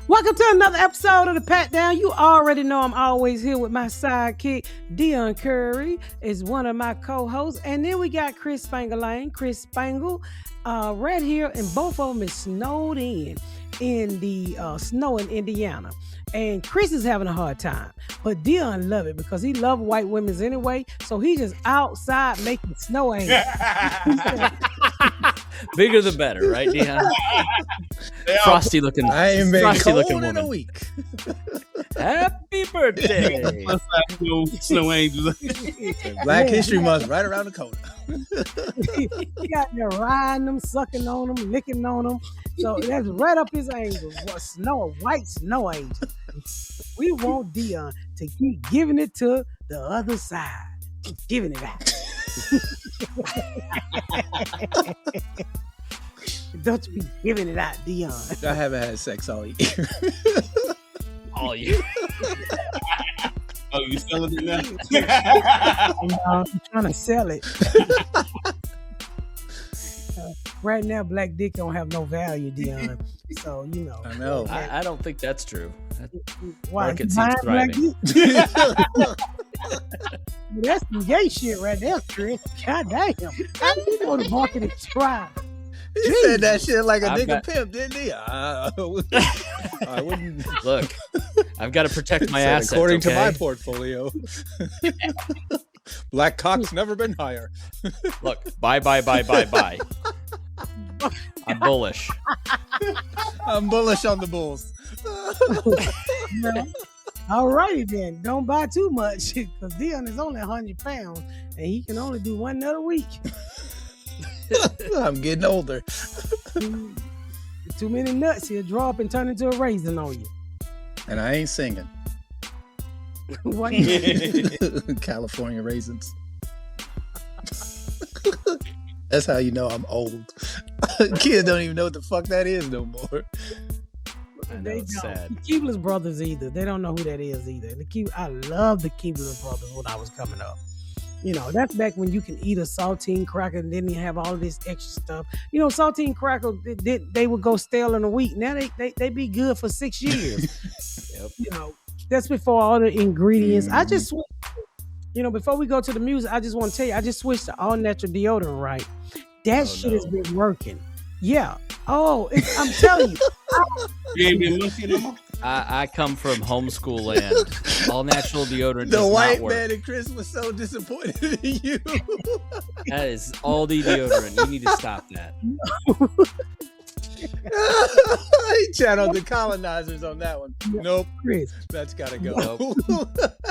Welcome to another episode of the Pat Down. You already know I'm always here with my sidekick, Deon Curry is one of my co-hosts. And then we got Chris Spangle, right here. And both of them is snowed in the snow in Indiana. And Chris is having a hard time. But Deon love it because he loves white women anyway. So he just outside making snow angels. Bigger the better, right, Deon? Frosty looking. I ain't been frosty cold looking in woman. a week. Happy birthday! Snow angels. Black History Month right around the corner. He got there riding them, sucking on them, licking on them. So that's right up his angels. White snow angels. We want Deon to keep giving it to the other side. Keep giving it out. Don't you be giving it out, Deon. I haven't had sex all year. All you. Oh, you selling it now? I'm trying to sell it. Right now, black dick don't have no value, Deon. So, you know. I know. I don't think that's true. Why? Market You seems buying thriving. black dick? That's some gay shit right there, Chris. God damn. How do you know the market is thriving? He said that shit like a I've nigga got- pimp, didn't he? I wouldn't. Look, I've got to protect my Said, assets. according to my okay? portfolio, black cock's never been higher. Look, buy. I'm bullish. I'm bullish on the Bulls. No. All righty then. Don't buy too much because Deon is only 100 pounds and he can only do one nut a week. I'm getting older. Too many nuts, he'll draw up and turn into a raisin on you. And I ain't singing. What? California raisins. That's how you know I'm old. Kids don't even know what the fuck that is no more. I know They it's don't. sad. The Keebler's brothers either. They don't know who that is either. I love the Keebler's brothers when I was coming up. You know, that's back when you can eat a saltine cracker and then you have all this extra stuff. You know, saltine cracker, they would go stale in a week. Now they be good for 6 years. Yep. You know, that's before all the ingredients. I just, before we go to the music, I just want to tell you, I just switched to all natural deodorant, right? That shit has been working. Yeah. Oh, I'm telling you. You ain't been musky no more? I come from homeschool land. All natural deodorant The does white not work. man and Chris was so disappointed in you. That is Aldi deodorant. You need to stop that. He channeled the colonizers on that one. Nope, Chris, that's gotta go.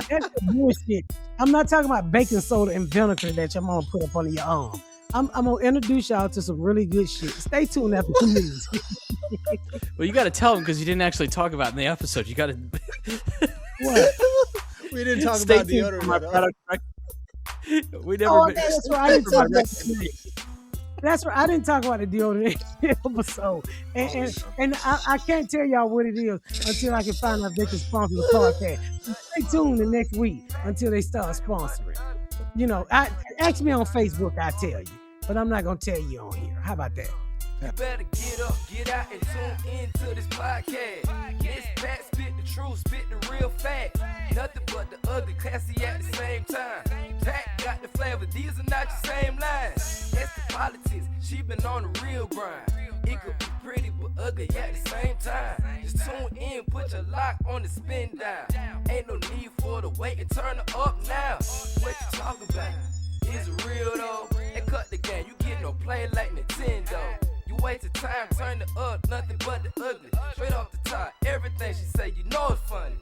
that's the bullshit. I'm not talking about baking soda and vinegar that your mom put up under your arm. I'm gonna introduce y'all to some really good shit. Stay tuned after 2 minutes. Well, you got to tell them because you didn't actually talk about it in the episode. You got to. What? We didn't talk Stay about tuned for deodorant. my at all. product We never. Oh, okay, that's right. I didn't talk about That's right. I didn't talk about the deodorant episode, and I can't tell y'all what it is until I can find out if they can sponsor the podcast. So stay tuned the next week until they start sponsoring. You know, ask me on Facebook. I tell you, but I'm not gonna tell you on here. How about that? You better get up, get out, and tune into this podcast. This Pat spit the truth, spit the real fact. Nothing but the ugly, classy at the same time. Pat got the flavor, these are not your same lines. That's the politics, she been on the real grind. It could be pretty but ugly at the same time. Just tune in, put your lock on the spin down. Ain't no need for the wait and turn it up now. What you talking about? Is it real though? They cut the game, you get no play like Nintendo. You wasted time, turn it up, nothing but the ugly. Straight off the top, everything she say, you know it's funny.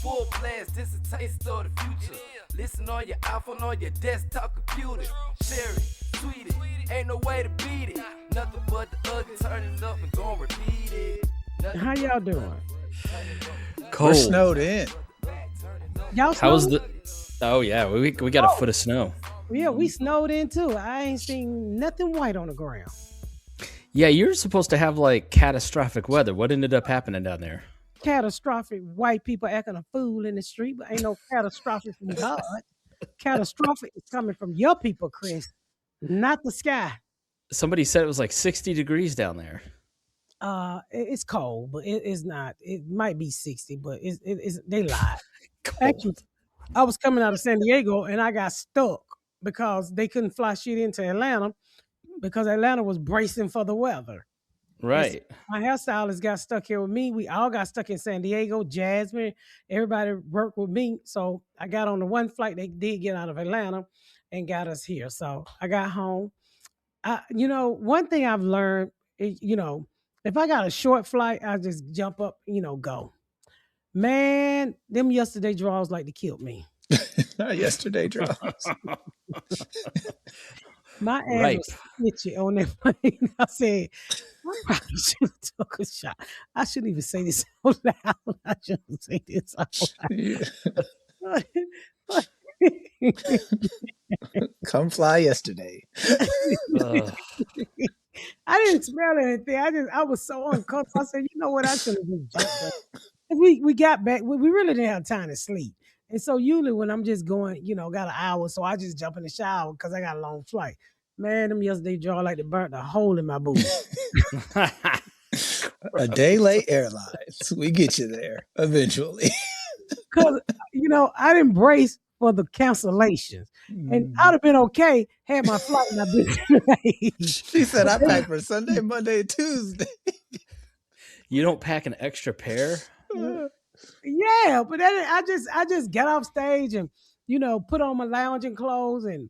Full blast, this a taste of the future. Listen on your iPhone, on your desktop computer. Share it, tweet it, ain't no way to beat it. Nothing but the ugly, turn it up and gon' repeat it. How y'all doing? Cold. We're snowed in. Y'all How was snowed? Oh yeah, we got a foot of snow. Yeah, we snowed in too. I ain't seen nothing white on the ground. Yeah, you're supposed to have like catastrophic weather. What ended up happening down there? Catastrophic white people acting a fool in the street, but ain't no catastrophic from God. Catastrophic is coming from your people, Chris, not the sky. Somebody said it was like 60 degrees down there. It's cold, but it's not. It might be 60, but it's they lied. Cold. Actually, I was coming out of San Diego and I got stuck because they couldn't fly shit into Atlanta because Atlanta was bracing for the weather. And so Right. my hairstylist got stuck here with me. We all got stuck in San Diego. Jasmine, everybody worked with me. So I got on the one flight they did get out of Atlanta and got us here. So I got home. One thing I've learned, if I got a short flight, I just jump up, go. Man, them yesterday draws like to kill me. Not yesterday draws. My ass Right. was itchy on that plane. I said, I probably should have took a shot. I shouldn't even say this out loud. I shouldn't say this out Yeah. loud. Come fly yesterday. Ugh. I didn't smell anything. I was so uncomfortable. I said, you know what? I should have just jumped up. We got back. We really didn't have time to sleep. And so usually when I'm just going, got an hour, so I just jump in the shower because I got a long flight. Man, them yesterday draw like they burnt a hole in my booty. A day late airlines. We get you there eventually. Because, I didn't brace for the cancellations. And I'd have been okay had my flight not been delayed. She said I packed for Sunday, Monday, and Tuesday. You don't pack an extra pair? Yeah, but then I just got off stage and put on my lounging clothes and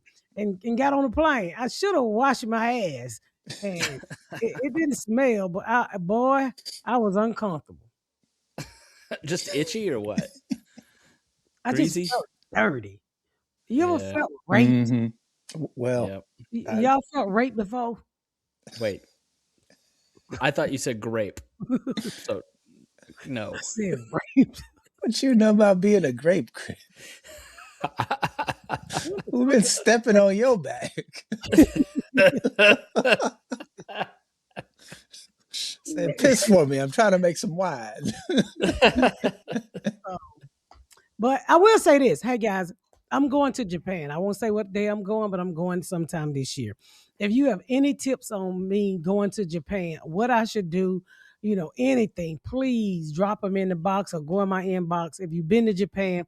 got on the plane. I should have washed my ass, and it didn't smell, but I was uncomfortable. Just itchy or what? I Breezy? just felt dirty. You ever Yeah. felt raped? Mhm. Well, Yep. Y'all felt raped before? Wait. I thought you said grape. So no. I said raped. what you know about being a grape, Chris? Who been stepping on your back? Said, piss for me. I'm trying to make some wine. But I will say this. Hey, guys, I'm going to Japan. I won't say what day I'm going, but I'm going sometime this year. If you have any tips on me going to Japan, what I should do, anything, please drop them in the box or go in my inbox. If you've been to Japan,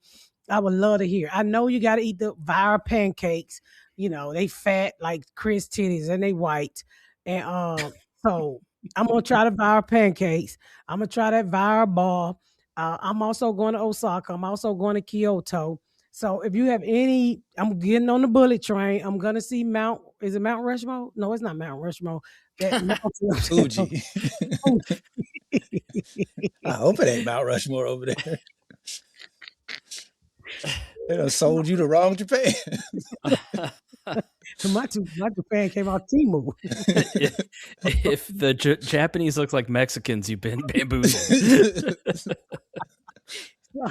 I would love to hear. I know you got to eat the Vira pancakes. They fat like Chris titties and they white. And so I'm going to try the Vira pancakes. I'm going to try that Vira bar. I'm also going to Osaka. I'm also going to Kyoto. So if you have any, I'm getting on the bullet train. I'm gonna see is it Mount Rushmore? No, it's not Mount Rushmore. That Fuji. I hope it ain't Mount Rushmore over there. They done sold you the wrong Japan. my Japan came out Timu. If the Japanese look like Mexicans, you've been bamboozled.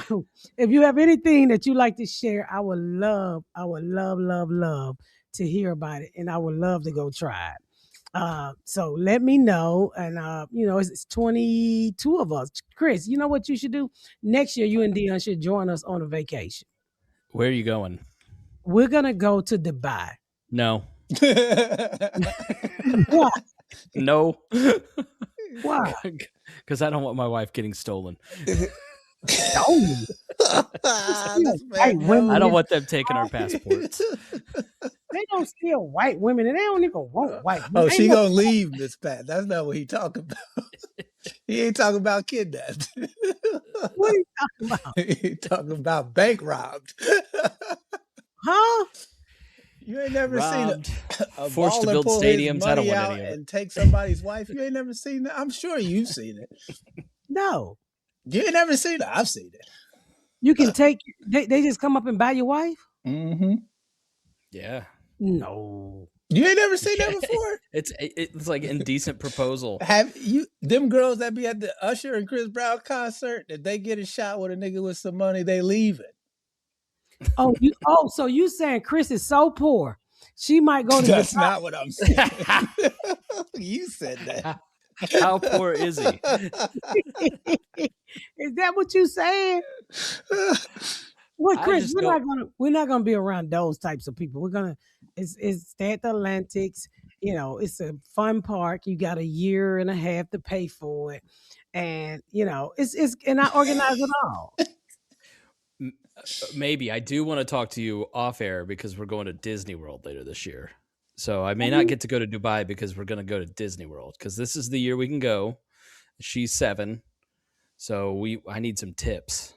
So, if you have anything that you like to share, I would love, love to hear about it, and I would love to go try it. So let me know, and it's 22 of us. Chris, you know what you should do? Next year, you and Deon should join us on a vacation. Where are you going? We're gonna go to Dubai. No. Why? No. Why? Because I don't want my wife getting stolen. Stolen. White women. I don't want them taking our passports. They don't steal white women, and they don't even want white women. Oh, she gonna leave, Miss Pat. That's not what he talking about. He ain't talking about kidnapped. What are you talking about? He talking about bank robbed. Huh? You ain't never Robbed, seen a forced to baller build pull his stadiums. I don't money want out any of it. and take somebody's wife. You ain't never seen that. I'm sure you've seen it. No. You ain't never seen it. I've seen it. You can take. They just come up and buy your wife. Mm-hmm. Yeah. No. You ain't never seen that before? It's like indecent proposal. Have you them girls that be at the Usher and Chris Brown concert, if they get a shot with a nigga with some money, they leave it. So you saying Chris is so poor, she might go to That's Dubai. not what I'm saying. You said that. How poor is he? Is that what you saying? Well, I Chris, just we're not gonna be around those types of people. We're gonna it's stay at the Atlantics It's a fun park. You got a year and a half to pay for it. And it's and I organize it all. Maybe I do want to talk to you off air because we're going to Disney World later this year. So I may not get to go to Dubai because we're going to go to Disney World because this is the year we can go. She's 7, so I need some tips.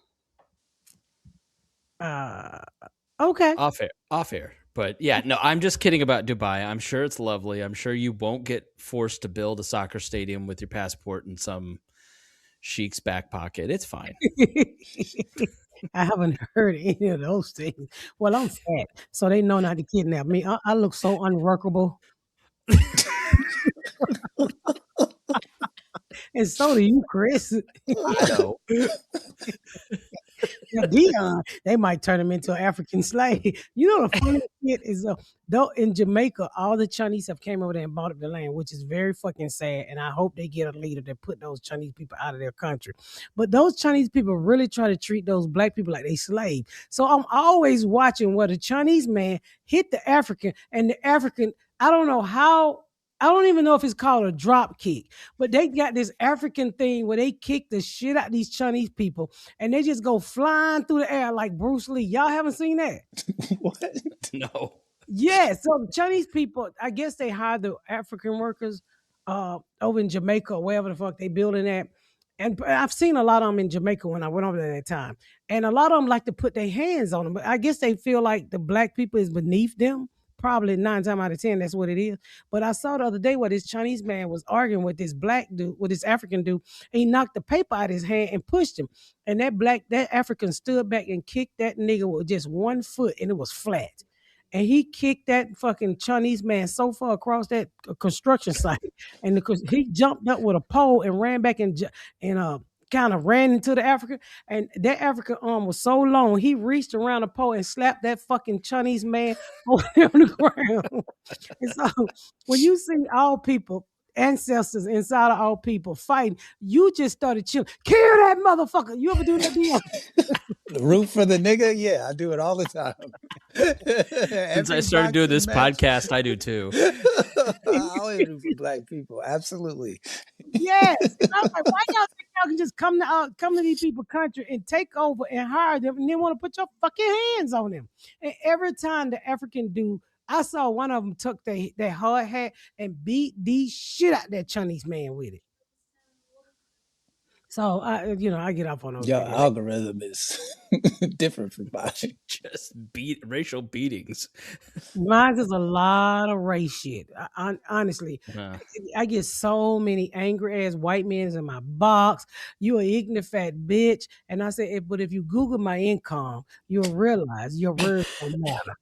Okay. Off air. But yeah, no, I'm just kidding about Dubai. I'm sure it's lovely. I'm sure you won't get forced to build a soccer stadium with your passport in some sheik's back pocket. It's fine. I haven't heard any of those things. Well, I'm fat, so they know not to kidnap me. I look so unworkable. And so do you, Chris. I know. Now, Deon, they might turn him into an African slave. The funny shit is, though in Jamaica, all the Chinese have came over there and bought up the land, which is very fucking sad. And I hope they get a leader that put those Chinese people out of their country. But those Chinese people really try to treat those black people like they slave. So I'm always watching where the Chinese man hit the African, and the African, I don't know how. I don't even know if it's called a drop kick, but they got this African thing where they kick the shit out of these Chinese people and they just go flying through the air like Bruce Lee. Y'all haven't seen that? What? No. Yeah, so Chinese people, I guess they hire the African workers over in Jamaica or wherever the fuck they building at. And I've seen a lot of them in Jamaica when I went over there that time. And a lot of them like to put their hands on them, but I guess they feel like the black people is beneath them. Probably 9 times out of 10, that's what it is. But I saw the other day where this Chinese man was arguing with this black dude, with this African dude, and he knocked the paper out of his hand and pushed him. And that African stood back and kicked that nigga with just 1 foot, and it was flat. And he kicked that fucking Chinese man so far across that construction site, and he jumped up with a pole and ran back and kind of ran into the African, and that African arm was so long, he reached around the pole and slapped that fucking Chinese man on the ground. And so when you see all people, ancestors inside of all people fighting, you just started chilling. Kill that motherfucker. You ever do that, Deon? Root for the nigga? Yeah, I do it all the time. Since I started doing this podcast, I do too. I always root for black people. Absolutely. Yes. And I was like, why y'all think y'all can just come to these people's country and take over and hire them and then want to put your fucking hands on them? And every time the African dude, I saw one of them took their hard hat and beat the shit out that Chinese man with it. So I get off on those. Your videos. algorithm is different from mine. Just racial beatings. Mine is a lot of race shit. Honestly, I get so many angry ass white men in my box. You an ignorant fat bitch. And I say, but if you Google my income, you'll realize your words don't matter.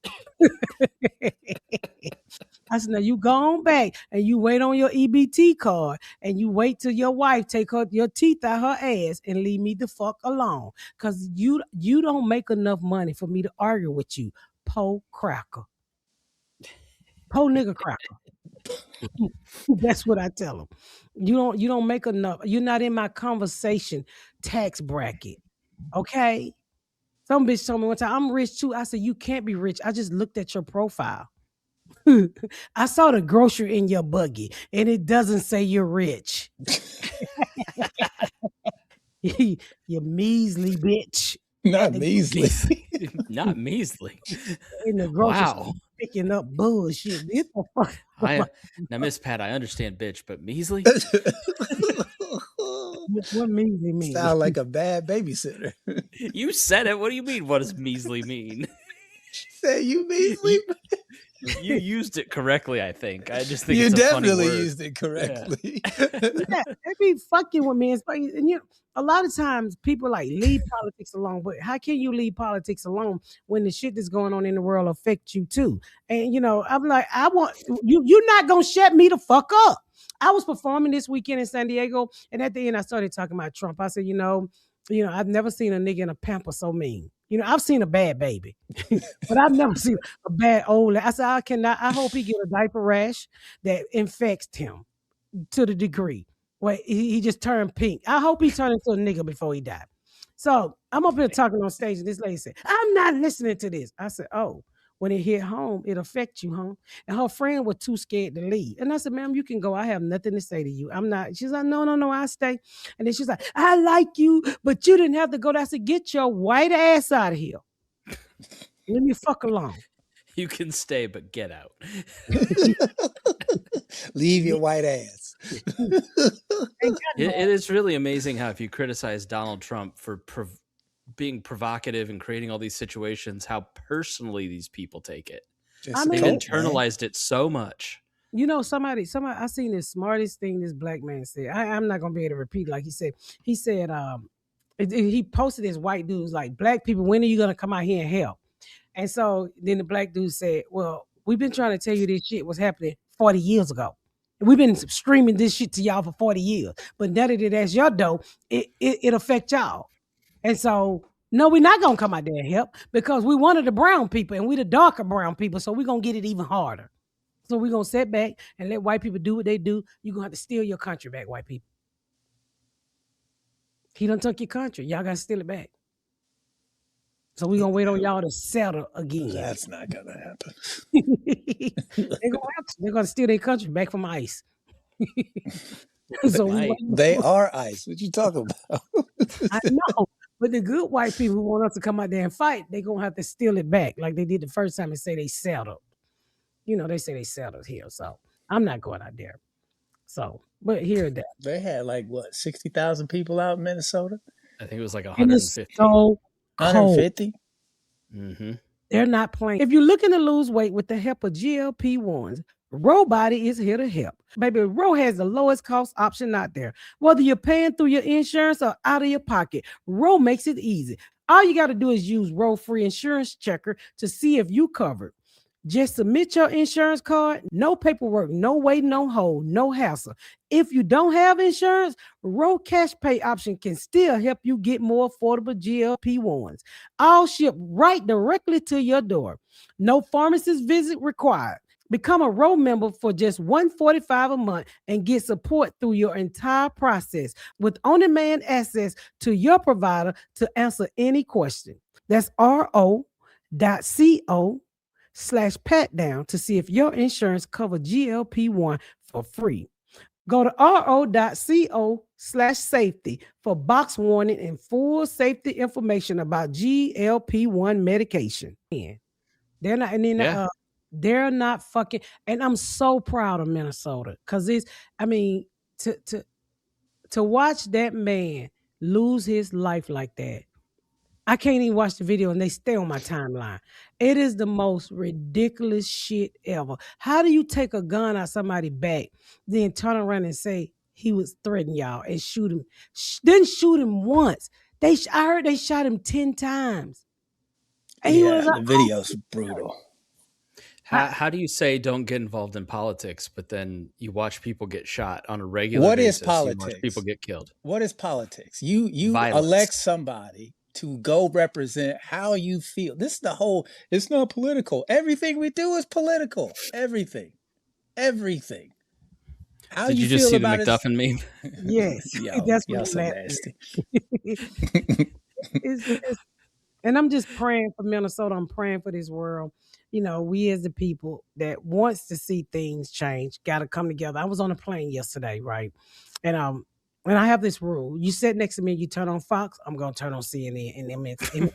I said, now you go on back and you wait on your EBT card and you wait till your wife take your teeth out her ass and leave me the fuck alone. Cause you don't make enough money for me to argue with you. Po cracker. Po nigga cracker. That's what I tell them. You don't make enough. You're not in my conversation tax bracket. Okay? Some bitch told me one time, I'm rich too. I said, you can't be rich. I just looked at your profile. I saw the grocery in your buggy, and it doesn't say you're rich. You measly bitch. Not measly. Not measly. In the grocery store, picking up bullshit. Get the fuck. Now, Miss Pat, I understand bitch, but measly? What measly mean? Sound like a bad babysitter. You said it. What do you mean? What does measly mean? Say you measly? You used it correctly, I think. I just think you it's a funny definitely word. used it correctly. Yeah, they be fucking with me. And a lot of times people like leave politics alone, but how can you leave politics alone when the shit that's going on in the world affects you too? And I'm like, I want you're not gonna shut me the fuck up. I was performing this weekend in San Diego, and at the end I started talking about Trump. I said, I've never seen a nigga in a pamper so mean. I've seen a bad baby, but I've never seen a bad old. I said, I hope he get a diaper rash that infects him to the degree where he just turned pink. I hope he turned into a nigga before he died. So I'm up here talking on stage, and this lady said, I'm not listening to this. I said, oh, When it hit home, it affects you, huh? And her friend was too scared to leave. And I said, ma'am, you can go. I have nothing to say to you. I'm not. She's like, no, no, no, I stay. And then she's like, I like you, but you didn't have to go. I said, get your white ass out of here. Leave me fuck alone. You can stay, but get out. Leave your white ass. It is really amazing how if you criticize Donald Trump for being provocative and creating all these situations, how personally these people take it. Just mean- They've man. internalized it so much. You know, somebody, I seen the smartest thing this black man said. I'm not gonna be able to repeat like he said. He said, he posted this white dude's like, black people, when are you gonna come out here and help? And so then the black dude said, well, we've been trying to tell you this shit was happening 40 years ago. We've been streaming this shit to y'all for 40 years. But now that that's your dough, it affects y'all. And so, no, we're not going to come out there and help because we one of the brown people and we the darker brown people. So we're going to get it even harder. So we're going to sit back and let white people do what they do. You're going to have to steal your country back, white people. He done took your country. Y'all got to steal it back. So we're going to wait on y'all to settle again. That's not going to happen. They're going to steal their country back from ICE. So they are ICE. What you talking about? I know. But the good white people who want us to come out there and fight, they're going to have to steal it back like they did the first time and say they settled. You know, they say they settled here. So I'm not going out there. So, but here that. They had like, what, 60,000 people out in Minnesota? I think it was like And it's 150. so 150? Mm-hmm. They're not playing. If you're looking to lose weight with the help of GLP-1s, Ro Body is here to help. Baby, Ro has the lowest cost option out there. Whether you're paying through your insurance or out of your pocket, Ro makes it easy. All you got to do is use Ro Free Insurance Checker to see if you covered. Just submit your insurance card, no paperwork, no wait, no hold, no hassle. If you don't have insurance, Ro Cash Pay option can still help you get more affordable GLP-1s. All shipped right directly to your door. No pharmacist visit required. Become a Ro member for just $145 a month and get support through your entire process with on-demand access to your provider to answer any question. That's ro.co/pat-down to see if your insurance covers GLP-1 for free. Go to ro.co/safety for box warning and full safety information about GLP-1 medication. They're not, and then they're not fucking, and I'm so proud of Minnesota because it's, I mean, to watch that man lose his life like that. I can't even watch the video and they stay on my timeline. It is the most ridiculous shit ever. How do you take a gun out somebody's back, then turn around and say he was threatening y'all and shoot him? Didn't shoot him once. I heard they shot him 10 times. And he was the video's brutal. How do you say don't get involved in politics, but then you watch people get shot on a regular basis? What is politics? You watch people get killed. What is politics? You Violence. elect somebody to go represent how you feel. This is the whole, it's not political. Everything we do is political. Everything. How Did you just see the McDuffin meme? Yes. Yo, That's y'all what so I'm nasty. And I'm just praying for Minnesota. I'm praying for this world. You know, we as the people that wants to see things change got to come together. I was on a plane yesterday, right? And I have this rule. You sit next to me, you turn on Fox, I'm going to turn on CNN and MSNBC.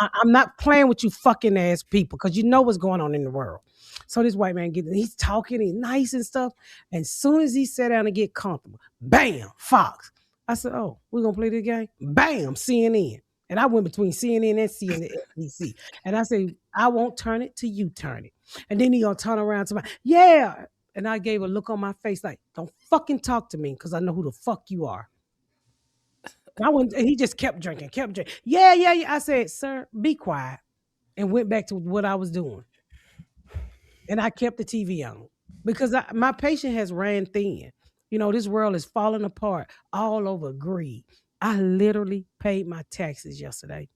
I'm not playing with you fucking ass people because you know what's going on in the world. So this white man he's talking, he's nice and stuff. And as soon as he sat down and get comfortable, bam, Fox. I said, oh, we're going to play this game? Bam, CNN. And I went between CNN and CNBC. And I said, I won't turn it till you turn it. And then he gonna turn around to me, yeah. And I gave a look on my face like, don't fucking talk to me because I know who the fuck you are. And he just kept drinking. Yeah. I said, sir, be quiet. And went back to what I was doing. And I kept the TV on because my patience has ran thin. You know, this world is falling apart all over greed. I literally paid my taxes yesterday.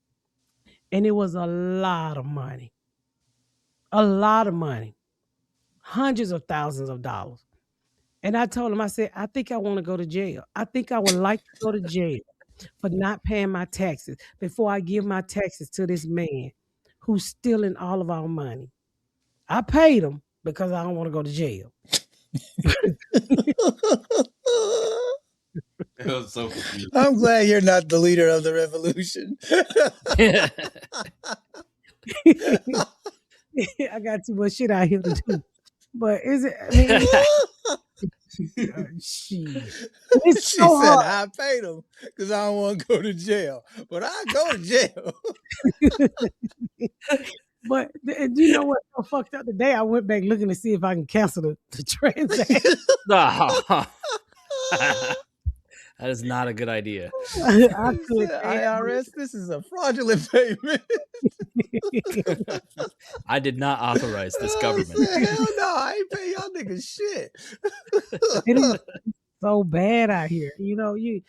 And it was a lot of money. Hundreds of thousands of dollars. And I told him, I said, I think I want to go to jail. I think I would like to go to jail for not paying my taxes before I give my taxes to this man who's stealing all of our money. I paid him because I don't want to go to jail. It was so confusing. I'm glad you're not the leader of the revolution. I got too much shit out here to do. But is it? I mean, shit. It's She so said, hard. I paid him because I don't want to go to jail. But I go to jail. But you know what's so fucked up? Today I went back looking to see if I can cancel the transaction. Oh. That is not a good idea. I He could. said, IRS, this is a fraudulent payment. I did not authorize this I government. said, hell no, I ain't pay y'all niggas shit. It is so bad out here. You know, you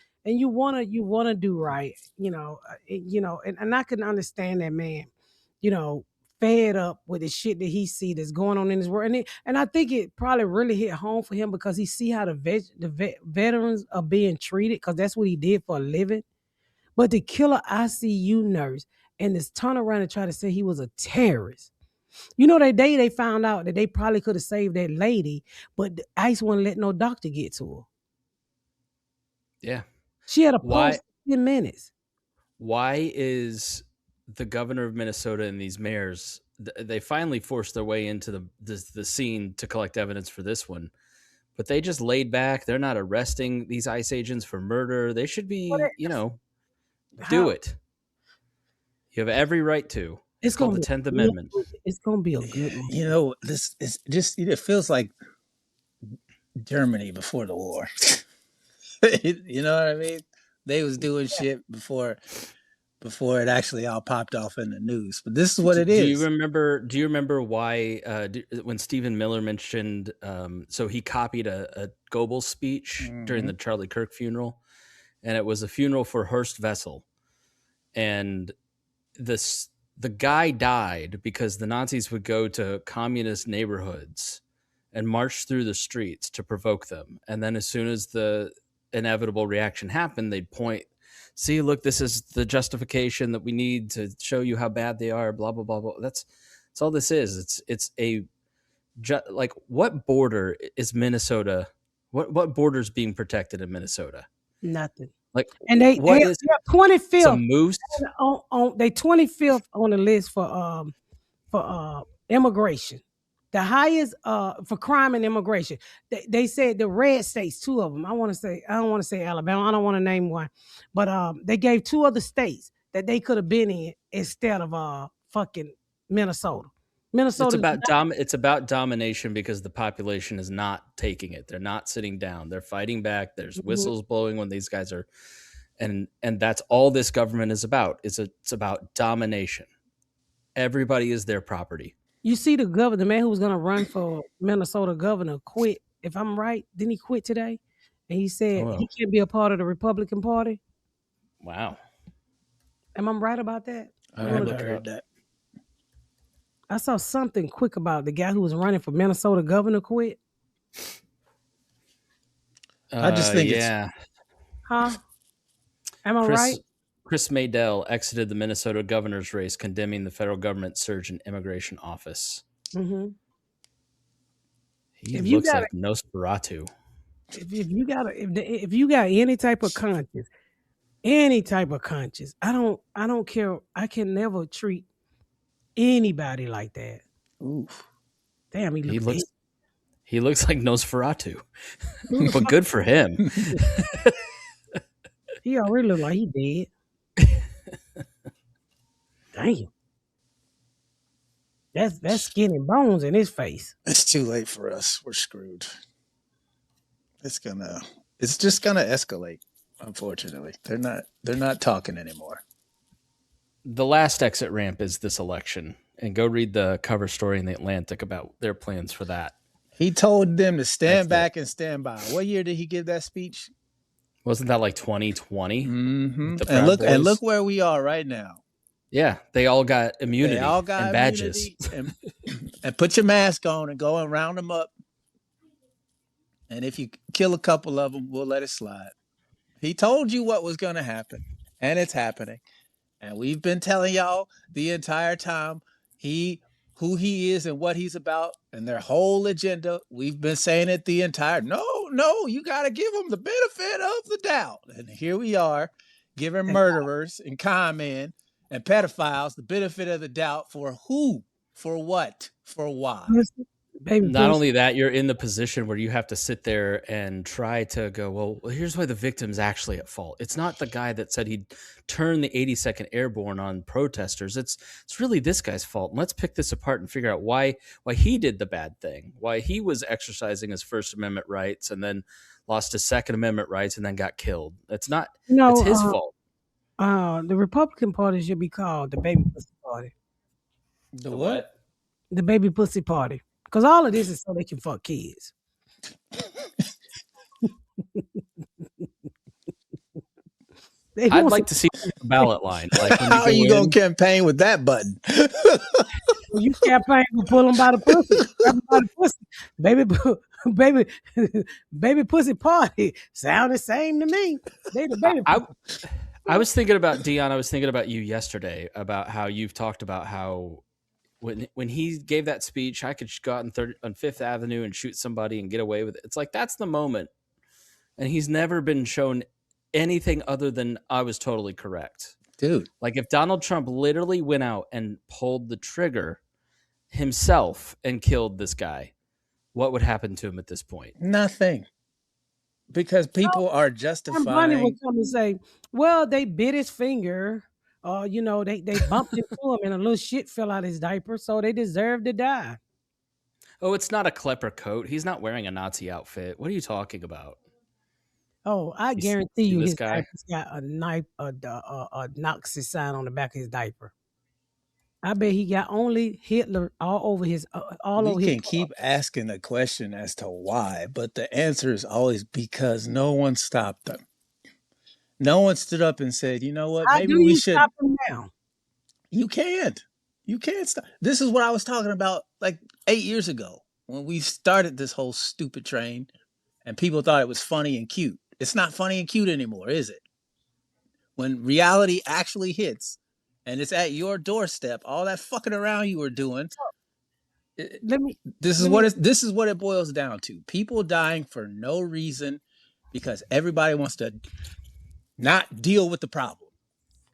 wanna do right. And I can understand that man. You know, fed up with the shit that he see that's going on in his world, and I think it probably really hit home for him because he see how the veterans are being treated because that's what he did for a living. But to kill a ICU nurse and this turn around and try to say he was a terrorist. You know, that day they found out that they probably could have saved that lady, but the ICE wouldn't let no doctor get to her. Yeah. She had a Why- pulse for 10 minutes. Why is the governor of Minnesota and these mayors, they finally forced their way into the scene to collect evidence for this one, but they just laid back. They're not arresting these ICE agents for murder. They should be, do it. You have every right to. It's called the 10th Amendment. It's going to be a good one. You know, this is just, it feels like Germany before the war. You know what I mean? They was doing shit before it actually all popped off in the news. But this is what it is. Do you remember why when Stephen Miller mentioned so he copied a Goebbels speech during the Charlie Kirk funeral, and it was a funeral for Horst Wessel, and the guy died because the Nazis would go to communist neighborhoods and march through the streets to provoke them, and then as soon as the inevitable reaction happened, they'd point, see, look, this is the justification that we need to show you how bad they are, blah, blah, blah, blah. That's all this is. It's like, what border is Minnesota? What border is being protected in Minnesota? Nothing. Like, and they're 25th. Some moose. They 25th on the list for immigration. The highest for crime and immigration. They said the red states, two of them. I don't want to say Alabama. I don't want to name one, but they gave two other states that they could have been in instead of fucking Minnesota. It's about domination because the population is not taking it. They're not sitting down. They're fighting back. There's whistles blowing when these guys are, and that's all this government is about. It's about domination. Everybody is their property. You see the man who was going to run for Minnesota governor quit. If I'm right, didn't he quit today? And he said he can't be a part of the Republican Party. Wow. Am I right about that? I heard that. I saw something quick about the guy who was running for Minnesota governor quit. I just think Huh? Am I right? Chris Maydell exited the Minnesota governor's race, condemning the federal government's surge in immigration office. Mm-hmm. He looks like Nosferatu. If you got any type of conscience, I don't care. I can never treat anybody like that. Oof. Damn, he looks like Nosferatu. But good for him. He already look like he dead. Damn. That's skin and bones in his face. It's too late for us. We're screwed. It's just gonna escalate, unfortunately. They're not talking anymore. The last exit ramp is this election. And go read the cover story in The Atlantic about their plans for that. He told them to stand back and stand by. What year did he give that speech? Wasn't that like 2020? Mm-hmm. And look where we are right now. Yeah, they all got immunity and badges. And put your mask on and go and round them up. And if you kill a couple of them, we'll let it slide. He told you what was going to happen, and it's happening. And we've been telling y'all the entire time who he is and what he's about and their whole agenda. We've been saying it the entire. No, you got to give them the benefit of the doubt. And here we are, giving murderers and con men and pedophiles the benefit of the doubt for who, for what, for why. Baby Not pussy. only that, you're in the position where you have to sit there and try to go, well, here's why the victim's actually at fault. It's not the guy that said he'd turn the 82nd Airborne on protesters. It's really this guy's fault. And let's pick this apart and figure out why he did the bad thing, why he was exercising his First Amendment rights and then lost his Second Amendment rights and then got killed. It's not. It's his fault. The Republican Party should be called the Baby Pussy Party. The what? The Baby Pussy Party. Because all of this is so they can fuck kids. I'd like to see the ballot line. Like, how are you going to campaign with that button? You campaign to pull them by the pussy. Grab them by the pussy. Baby pussy party. Sound the same to me. I was thinking about Deon. I was thinking about you yesterday about how you've talked about how when he gave that speech, I could go out on Fifth Avenue and shoot somebody and get away with it. It's like, that's the moment. And he's never been shown anything other than I was totally correct. Dude. Like if Donald Trump literally went out and pulled the trigger himself and killed this guy, what would happen to him at this point? Nothing. Because people are justifying. Bunny would come and say, well, they bit his finger. They bumped into him and a little shit fell out his diaper, so they deserve to die. Oh, it's not a Klepper coat. He's not wearing a Nazi outfit. What are you talking about? Oh, I guarantee you his guy diaper's got a Nazi sign on the back of his diaper. I bet he got only Hitler all over his over his. You can keep asking the question as to why, but the answer is always because no one stopped them. No one stood up and said, you know what, maybe we should stop them now. You can't stop. This is what I was talking about like 8 years ago when we started this whole stupid train and people thought it was funny and cute. It's not funny and cute anymore, is it? When reality actually hits and it's at your doorstep, all that fucking around you were doing. This is what it boils down to. People dying for no reason because everybody wants to not deal with the problem.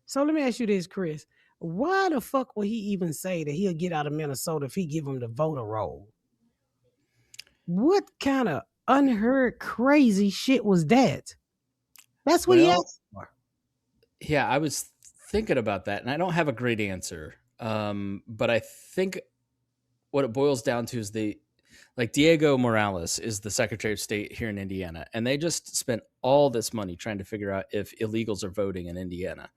So let me ask you this, Chris. Why the fuck would he even say that he'll get out of Minnesota if he give him the voter roll? What kind of unheard crazy shit was that? That's what he asked for. Yeah, I was thinking about that, and I don't have a great answer. But I think what it boils down to is Diego Morales is the Secretary of State here in Indiana, and they just spent all this money trying to figure out if illegals are voting in Indiana.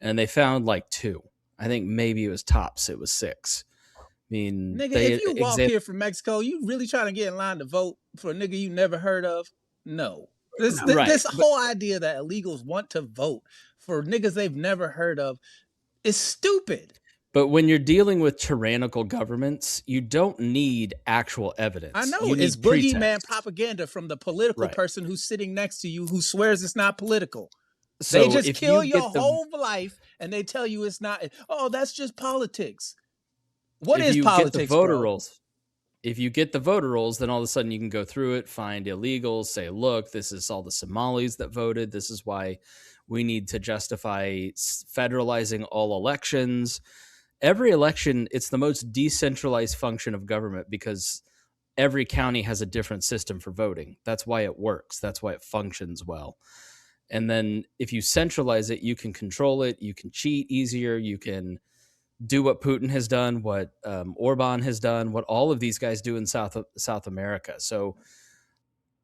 And they found like 2. I think maybe it was tops. It was 6. I mean, nigga, if you walk here from Mexico, you really trying to get in line to vote for a nigga you never heard of? No. This whole idea that illegals want to vote for niggas they've never heard of is stupid. But when you're dealing with tyrannical governments, you don't need actual evidence. I know. It's boogeyman propaganda from the political person who's sitting next to you who swears it's not political. So they just kill your whole life and they tell you it's not. Oh, that's just politics. What is politics, get the voter rolls? If you get the voter rolls, then all of a sudden you can go through it, find illegals, say, look, this is all the Somalis that voted. This is why we need to justify federalizing all elections. Every election, it's the most decentralized function of government because every county has a different system for voting. That's why it works. That's why it functions well. And then if you centralize it, you can control it. You can cheat easier. You can do what Putin has done, what Orban has done, what all of these guys do in South America. So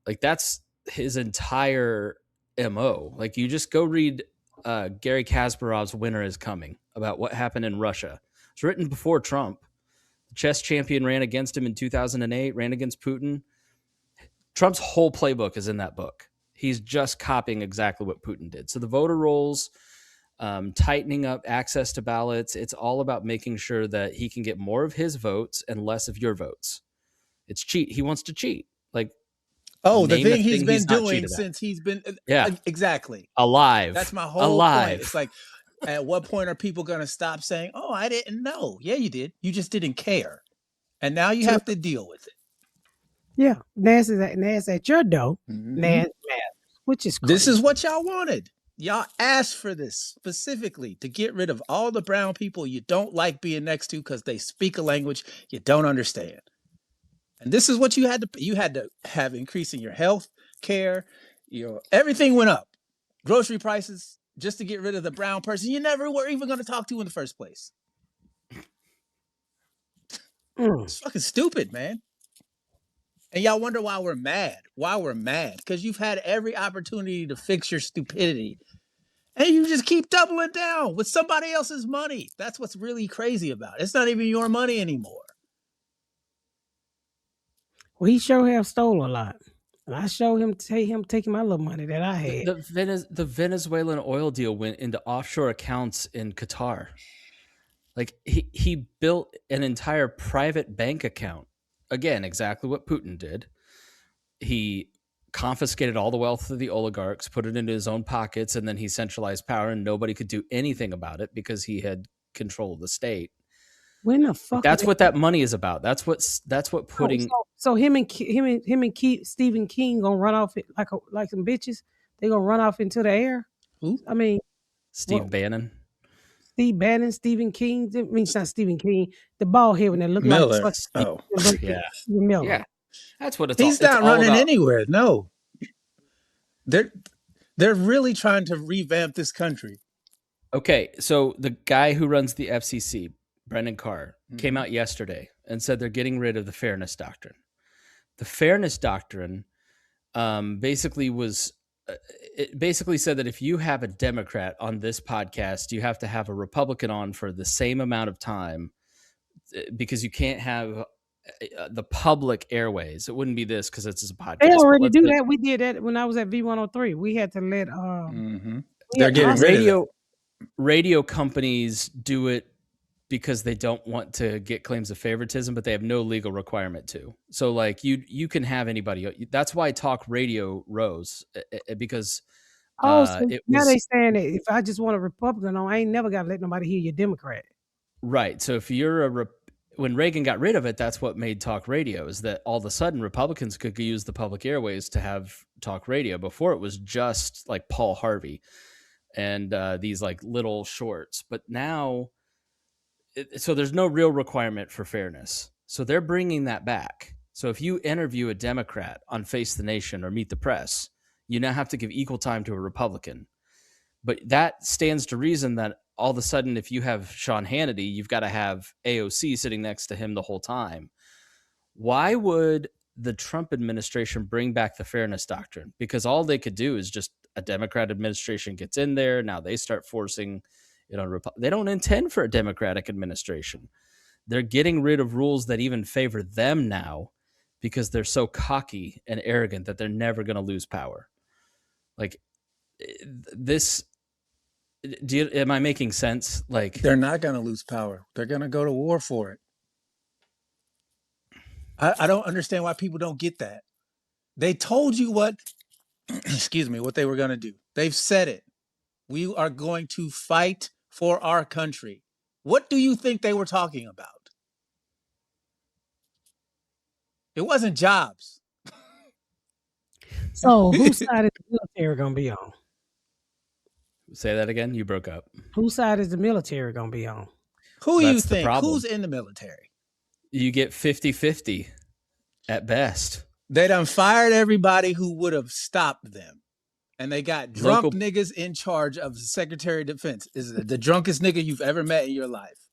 like that's his entire MO. Like you just go read Gary Kasparov's Winter is Coming about what happened in Russia. It's written before Trump. The chess champion ran against him in 2008, ran against Putin. Trump's whole playbook is in that book. He's just copying exactly what Putin did. So the voter rolls, tightening up access to ballots, it's all about making sure that he can get more of his votes and less of your votes. It's cheat. He wants to cheat. Like, the thing he's been doing since he's been exactly alive. That's my whole point. It's like At what point are people going to stop saying, "Oh, I didn't know"? Yeah, you did. You just didn't care, and now you So, have to deal with it. yeah, Nas at your door. Mhm. Nas, which is This crazy. is what y'all wanted. Y'all asked for this specifically to get rid of all the brown people you don't like being next to because they speak a language you don't understand. And this is what you had to have increase in your health care. Everything went up. Grocery prices just to get rid of the brown person you never were even going to talk to in the first place. It's fucking stupid, man. And y'all wonder why we're mad. Why we're mad? Because you've had every opportunity to fix your stupidity. And you just keep doubling down with somebody else's money. That's what's really crazy about it. It's not even your money anymore. Well, he sure have stole a lot. And I showed him taking my little money that I had. The Venezuelan oil deal went into offshore accounts in Qatar. Like he built an entire private bank account. Again, exactly what Putin did. He confiscated all the wealth of the oligarchs, put it into his own pockets, and then he centralized power, and nobody could do anything about it because he had control of the state. When the fuck? That's what that money is about. That's what putting. So him and Stephen King gonna run off it like some bitches. They gonna run off into the air. Who? I mean, Steve Bannon. Steve Bannon, Stephen King. I mean, it's not Stephen King. The bald head when they look Miller. like Oh, yeah, Miller. yeah. That's what it's. He's all, not it's running all about. anywhere. No, they're really trying to revamp this country. Okay, so the guy who runs the FCC, Brendan Carr, came out yesterday and said they're getting rid of the fairness doctrine. The fairness doctrine basically said that if you have a Democrat on this podcast, you have to have a Republican on for the same amount of time because you can't have the public airways. It wouldn't be this because it's a podcast. They already do that. We did that when I was at V103. We had to let They're getting rid of it. Radio companies do it because they don't want to get claims of favoritism, but they have no legal requirement to. So like you can have anybody. That's why talk radio rose because now they saying that if I just want a Republican on, I ain't never got to let nobody hear your Democrat. Right. So if you're when Reagan got rid of it, that's what made talk radio, is that all of a sudden Republicans could use the public airways to have talk radio. Before it was just like Paul Harvey and these like little shorts. But now, so there's no real requirement for fairness. So they're bringing that back. So if you interview a Democrat on Face the Nation or Meet the Press, you now have to give equal time to a Republican. But that stands to reason that all of a sudden, if you have Sean Hannity, you've got to have AOC sitting next to him the whole time. Why would the Trump administration bring back the fairness doctrine? Because all they could do is just a Democrat administration gets in there. Now they start forcing it on they don't intend for a Democratic administration. They're getting rid of rules that even favor them now because they're so cocky and arrogant that they're never going to lose power. Like this. Am I making sense? Like they're not going to lose power. They're going to go to war for it. I don't understand why people don't get that. They told you what, what they were going to do. They've said it. We are going to fight for our country. What do you think they were talking about? It wasn't jobs. So whose side is the military going to be on? Say that again. You broke up. Whose side is the military going to be on? Who do you think? Who's in the military? You get 50-50 at best. They done fired everybody who would have stopped them. And they got drunk niggas in charge of the Secretary of Defense. Is the drunkest nigga you've ever met in your life.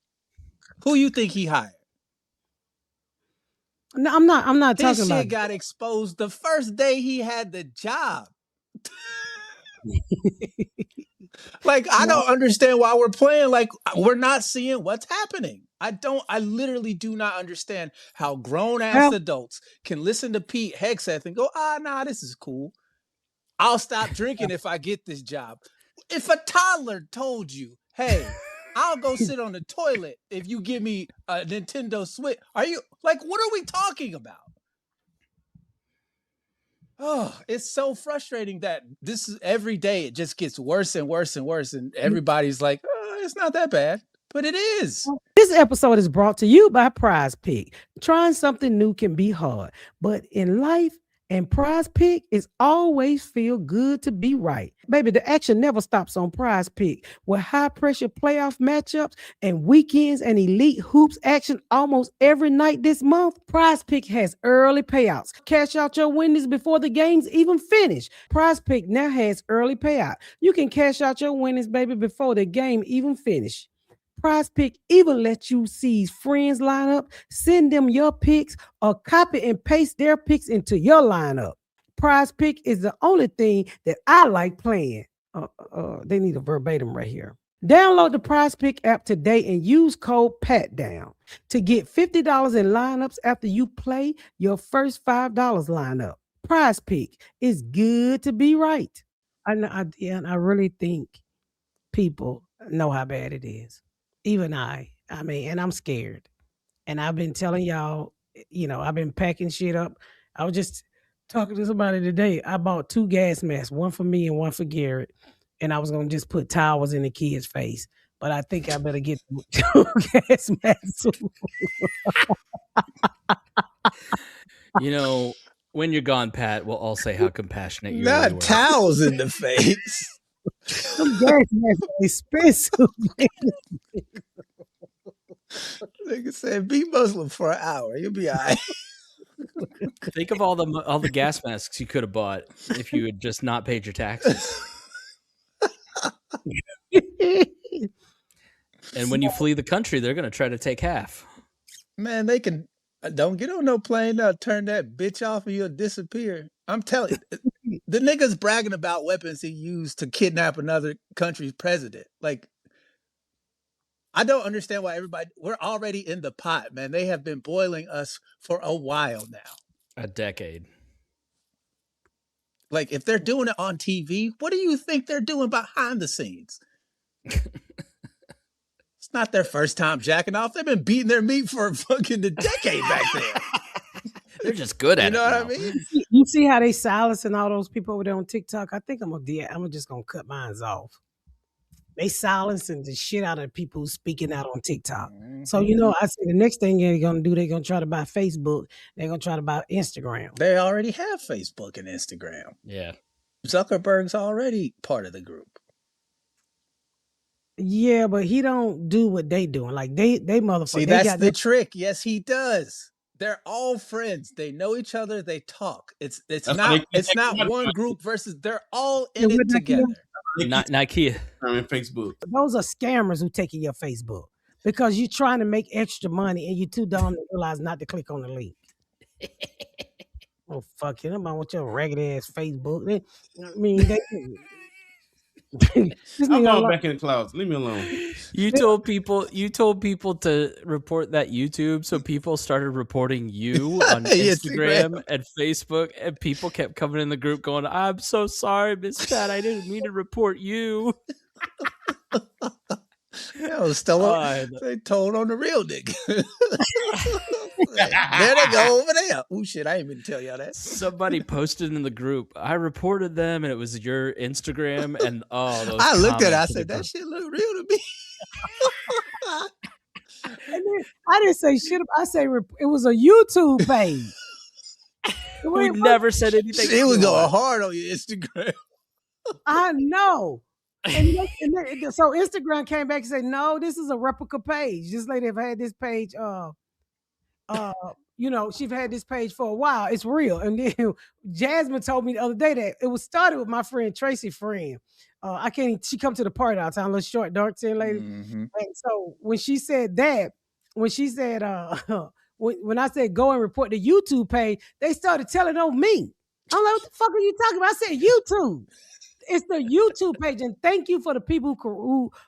Who you think he hired? No, I'm not talking about. This shit got exposed the first day he had the job. Like, I don't understand why we're playing like we're not seeing what's happening. I literally do not understand how grown-ass adults can listen to Pete Hegseth and go, nah, this is cool. I'll stop drinking if I get this job. If a toddler told you, hey, I'll go sit on the toilet if you give me a Nintendo Switch, are you, like, what are we talking about? Oh, it's so frustrating that this is every day. It just gets worse and worse and worse. And everybody's like, it's not that bad, but it is. This episode is brought to you by Prize Pick. Trying something new can be hard, but in life and Prize Pick, it's always feel good to be right. Baby, the action never stops on Prize Pick. With high pressure playoff matchups and weekends and elite hoops action almost every night this month, Prize Pick has early payouts. Cash out your winnings before the games even finish. Prize Pick now has early payout. You can cash out your winnings, baby, before the game even finish. Prize Pick even lets you see friends line up, send them your picks, or copy and paste their picks into your lineup. Prize Pick is the only thing that I like playing. They need a verbatim right here. Download the Prize Pick app today and use code PATDOWN to get $50 in lineups after you play your first $5 lineup. Prize Pick is good to be right. I really think people know how bad it is. Even I mean, and I'm scared. And I've been telling y'all, I've been packing shit up. I was just talking to somebody today. I bought 2 gas masks, one for me and one for Garrett. And I was going to just put towels in the kid's face. But I think I better get 2 gas masks. When you're gone, Pat, we'll all say how compassionate you Not really were. towels in the face. Some gas masks are expensive. Nigga said, be Muslim for an hour. You'll be all right. Think of all the gas masks you could have bought if you had just not paid your taxes. And when you flee the country, they're going to try to take half. Man, they can. Don't get on no plane. They'll turn that bitch off and you'll disappear. I'm telling you, the nigga's bragging about weapons he used to kidnap another country's president. Like, I don't understand why we're already in the pot, man. They have been boiling us for a while now. A decade. Like, if they're doing it on TV, what do you think they're doing behind the scenes? It's not their first time jacking off. They've been beating their meat for fucking a decade back there. They're just good at it. You know what now. I mean? You see how they silencing all those people over there on TikTok? I think I'm just gonna cut mine off. They silencing the shit out of people who speaking out on TikTok. So I say the next thing they're gonna do, they're gonna try to buy Facebook. They're gonna try to buy Instagram. They already have Facebook and Instagram. Yeah. Zuckerberg's already part of the group. Yeah, but he don't do what they doing. Like they motherfuckers. See, that's the trick. Yes, he does. They're all friends. They know each other. They talk. It's not one group versus. They're all in it together. Nikia. I'm in Facebook. Those are scammers who taking your Facebook because you're trying to make extra money and you're too dumb to realize not to click on the link. Oh fuck you! Nobody want your ragged ass Facebook. I'm going back in the clouds. Leave me alone. You told people to report that YouTube, so people started reporting you on Instagram and Facebook, and people kept coming in the group going, "I'm so sorry, Miss Pat. I didn't mean to report you." That was stolen. They told on the real nigga. There they go over there. Oh shit! I ain't even tell y'all that. Somebody posted in the group. I reported them, and it was your Instagram. And those I looked at it. I said, "That shit look real to me." And then, I didn't say shit. I say it was a YouTube page. We never said anything. It was going hard on your Instagram. I know. So Instagram came back and said, "No, this is a replica page. This lady have had this page. She's had this page for a while. It's real." And then Jasmine told me the other day that it was started with my friend Tracy friend. She come to the party all the time, little short, dark skinned lady. Mm-hmm. And so when she said when I said go and report the YouTube page, they started telling on me. I'm like, what the fuck are you talking about? I said YouTube. It's the YouTube page, and thank you for the people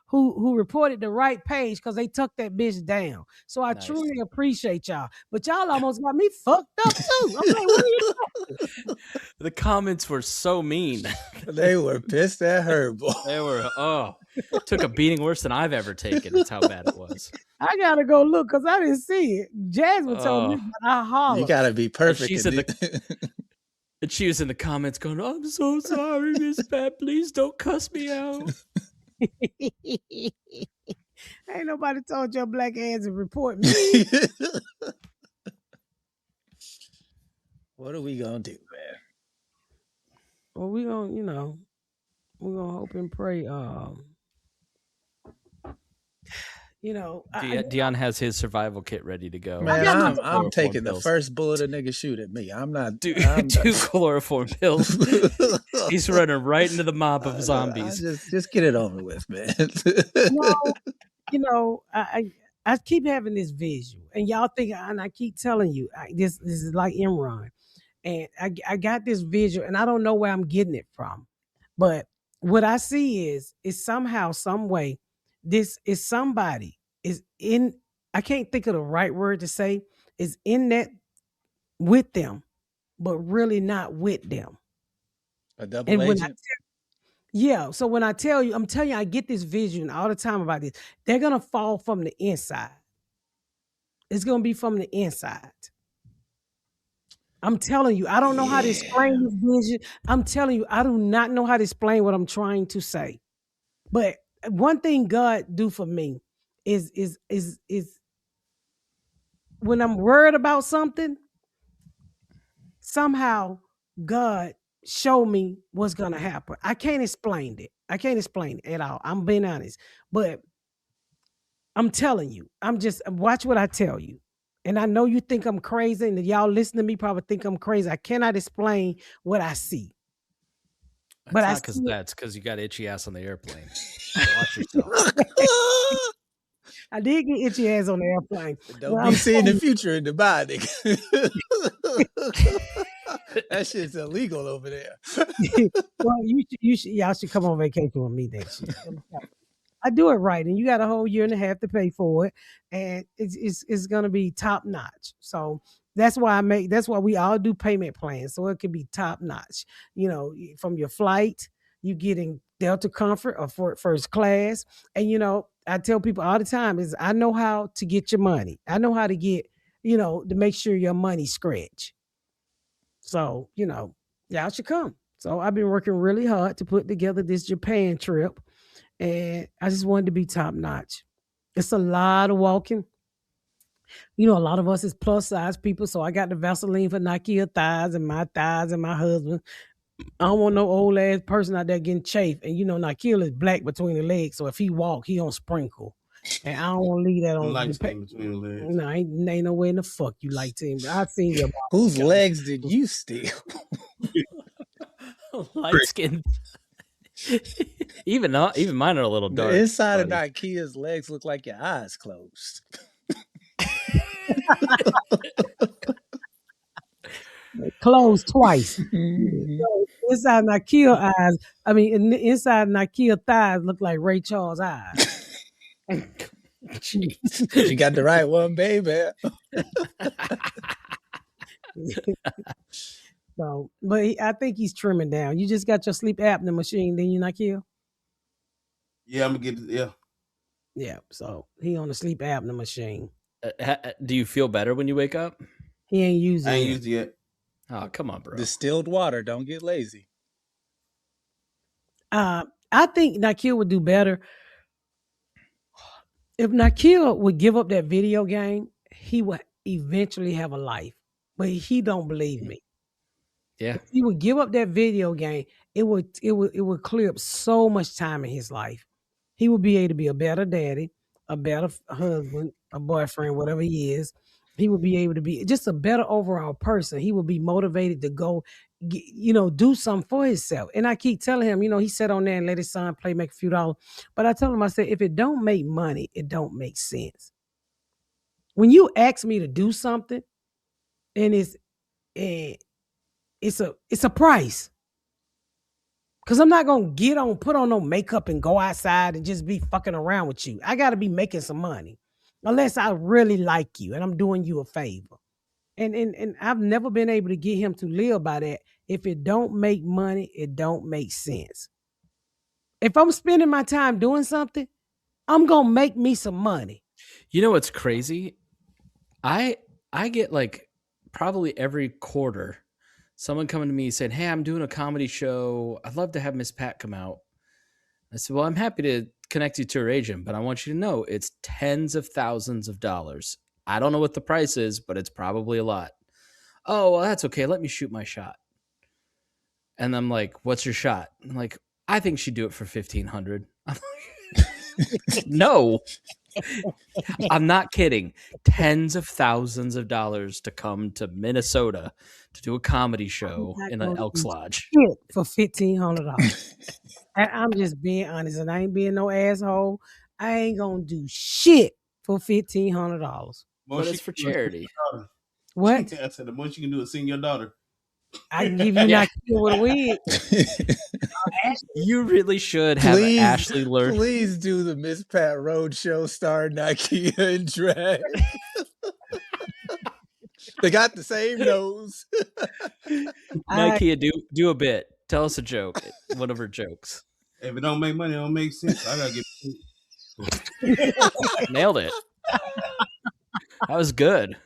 who reported the right page because they took that bitch down. So I truly appreciate y'all. But y'all almost got me fucked up too. I'm like, what are you doing? The comments were so mean. They were pissed at her, boy. They were took a beating worse than I've ever taken. That's how bad it was. I gotta go look because I didn't see it. Jasmine told me, but I hollered. You gotta be perfect. And she was in the comments going, "I'm so sorry, Miss Pat. Please don't cuss me out." Ain't nobody told your black ass to report me. What are we gonna do, man? Well, we gonna, we're gonna hope and pray. Deon has his survival kit ready to go. Man, got my I'm taking the pills. first bullet a nigga shoot at me. I'm not. Two I'm chloroform pills. He's running right into the mob of zombies. Just get it over with, man. I keep having this visual, and y'all think, and I keep telling you, this is like Imran, and I got this visual, and I don't know where I'm getting it from, but what I see is somehow, some way, this is somebody is in. I can't think of the right word to say, is in that with them, but really not with them. A double And when agent. yeah, so when I tell you, I'm telling you, I get this vision all the time about this. They're gonna fall from the inside. It's gonna be from the inside. I'm telling you, I don't know how to explain this vision. I'm telling you, I do not know how to explain what I'm trying to say. But one thing God do for me is when I'm worried about something, somehow God show me what's gonna happen. I can't explain it. I can't explain it at all. I'm being honest. But I'm telling you, I'm just watch what I tell you. And I know you think I'm crazy, and y'all listen to me probably think I'm crazy. I cannot explain what I see. But That's not because that's because you got itchy ass on the airplane. Watch yourself. I did get itchy ass on the airplane. Don't be seeing the future in Dubai, nigga. That shit's illegal over there. Well, y'all should come on vacation with me next year. I do it right, and you got a whole year and a half to pay for it, and it's gonna be top notch. So that's why we all do payment plans, so it can be top notch. From your flight, you getting Delta Comfort or for first class, and I tell people all the time is I know how to get your money. I know how to get to make sure your money scratch. So y'all should come. So I've been working really hard to put together this Japan trip. And I just wanted to be top notch. It's a lot of walking. A lot of us is plus size people. So I got the Vaseline for Nikia thighs and my husband. I don't want no old ass person out there getting chafed. And Nikia is black between the legs. So if he walk, he don't sprinkle. And I don't want to leave that on light the skin between the legs. No, ain't no way in the fuck you like to. I've seen your Whose legs did you steal? Light skin. Even mine are a little dark. The inside of Nikia's legs look like your eyes closed. Closed twice. Inside Nikia's eyes, inside Nikia's thighs look like Ray Charles' eyes. You got the right one, baby. So, but I think he's trimming down. You just got your sleep apnea machine, then you Nikia? Yeah, I'm gonna get it. Yeah. Yeah, so he on the sleep apnea machine. Do you feel better when you wake up? He ain't using it. I ain't used it yet. Oh, come on, bro. Distilled water. Don't get lazy. I think Nikia would do better. If Nikia would give up that video game, he would eventually have a life. But he don't believe me. Yeah. If he would give up that video game, it would clear up so much time in his life. He would be able to be a better daddy, a better husband, a boyfriend, whatever he is. He would be able to be just a better overall person. He would be motivated to go, do something for himself. And I keep telling him, he sat on there and let his son play, make a few dollars. But I tell him, I said, if it don't make money, it don't make sense. When you ask me to do something, and it's a price. Cause I'm not gonna put on no makeup and go outside and just be fucking around with you. I gotta be making some money. Unless I really like you and I'm doing you a favor. And I've never been able to get him to live by that. If it don't make money, it don't make sense. If I'm spending my time doing something, I'm gonna make me some money. You know what's crazy? I get like probably every quarter someone coming to me saying, "Hey, I'm doing a comedy show. I'd love to have Miss Pat come out." I said, well, I'm happy to connect you to her agent, but I want you to know it's tens of thousands of dollars. I don't know what the price is, but it's probably a lot. Oh, well, that's okay. Let me shoot my shot. And I'm like, what's your shot? I'm like, I think she'd do it for 1,500. No, I'm not kidding. Tens of thousands of dollars to come to Minnesota to do a comedy show in an Elks Lodge. Shit for $1,500. I'm just being honest, and I ain't being no asshole. I ain't gonna do shit for $1,500. But it's for charity. What? I said the most you can do is sing your daughter. I can give you Nikia with a wig. You really should have Ashley learn. Please do the Miss Pat Road show starring Nikia and drag. They got the same nose. Nikia, do a bit. Tell us a joke. One of her jokes. If it don't make money, it don't make sense. I gotta get Nailed it. That was good.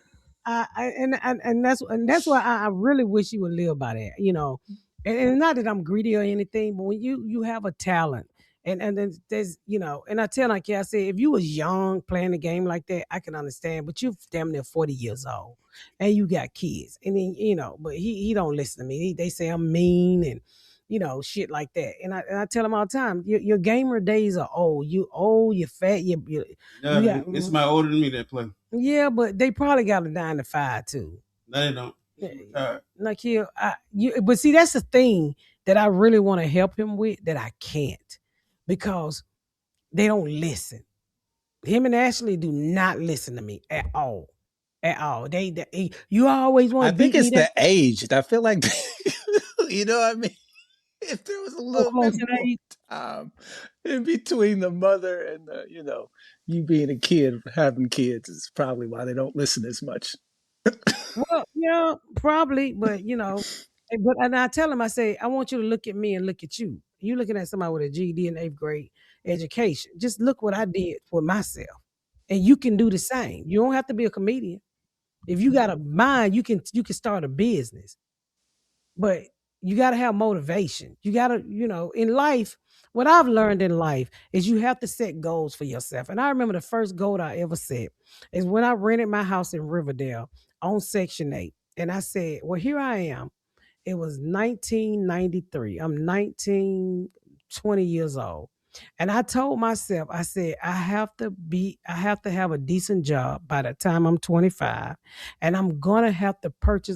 And that's why I really wish you would live by that, you know. And not that I'm greedy or anything, but when you have a talent, and then there's, you know, and I tell like I said, if you was young playing the game like that, I can understand. But you damn near 40 years old, and you got kids, and then you know, but he don't listen to me. They say I'm mean and you know shit like that, and I tell him all the time, your gamer days are old. You old, you fat, you got, it's my older than me that play. yeah, but they probably got a 9 to 5 too. No, they don't. Like here, but see, that's the thing that I really want to help him with that I can't because they don't listen. Him and Ashley do not listen to me at all. At all. You always want I to think beat it's me the age. I feel like, you know what I mean? If there was a little close bit in more age. time in between the mother and the, you know, you being a kid, having kids is probably why they don't listen as much. Well, yeah, probably, but you know, and I tell him, I say, I want you to look at me and look at you. You looking at somebody with a GED in 8th grade education. Just look what I did for myself, and you can do the same. You don't have to be a comedian. If you got a mind, you can start a business, but you got to have motivation. You got to, you know, in life. What I've learned in life is you have to set goals for yourself. And I remember the first goal I ever set is when I rented my house in Riverdale on Section 8. And I said, well, here I am. It was 1993. I'm 19, 20 years old. And I told myself, I said, I have to have a decent job by the time I'm 25. And I'm going to have to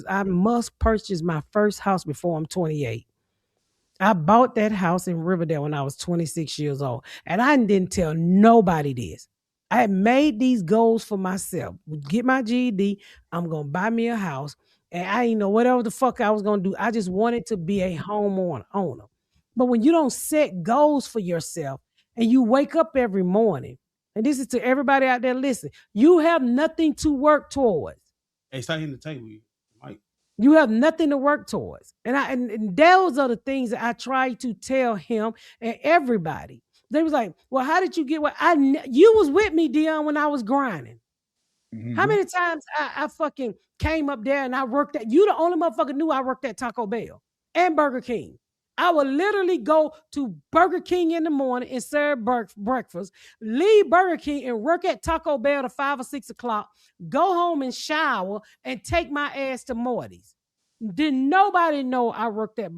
I must purchase my first house before I'm 28. I bought that house in Riverdale when I was 26 years old, and I didn't tell nobody this. I had made these goals for myself. Get my GED, I'm gonna buy me a house, and I didn't know whatever the fuck I was gonna do. I just wanted to be a owner. But when you don't set goals for yourself and you wake up every morning, and this is to everybody out there, listen, you have nothing to work towards. Hey, start hitting the table, Mike. You have nothing to work towards. And those are the things that I try to tell him and everybody. They was like, well, how did you get what you was with me, Deon, when I was grinding. Mm-hmm. How many times I fucking came up there and I worked at, you the only motherfucker knew I worked at Taco Bell and Burger King. I would literally go to Burger King in the morning and serve breakfast, leave Burger King and work at Taco Bell to 5 or 6 o'clock, go home and shower and take my ass to Morty's. Didn't nobody know I worked at